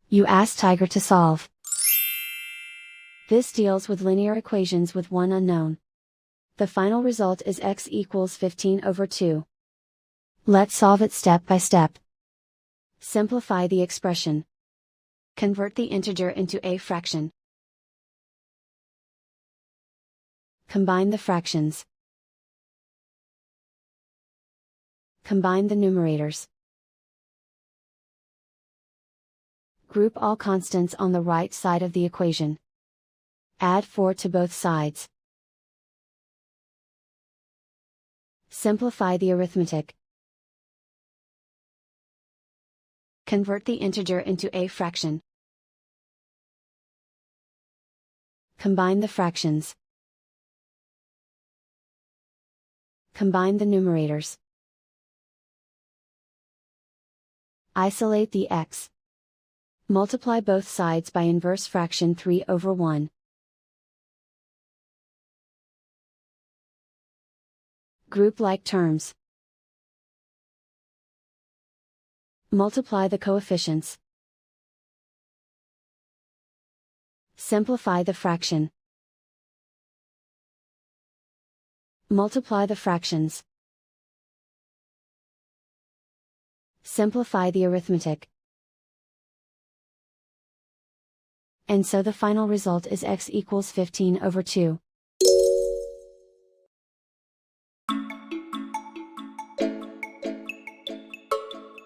You ask Tiger to solve. This deals with linear equations with one unknown. The final result is x equals 15/2. Let's solve it step by step. Simplify the expression. Convert the integer into a fraction. Combine the fractions. Combine the numerators. Group all constants on the right side of the equation. Add 4 to both sides. Simplify the arithmetic. Convert the integer into a fraction. Combine the fractions. Combine the numerators. Isolate the x. Multiply both sides by inverse fraction 3/1. Group like terms. Multiply the coefficients. Simplify the fraction. Multiply the fractions. Simplify the arithmetic. And so the final result is x equals 15/2.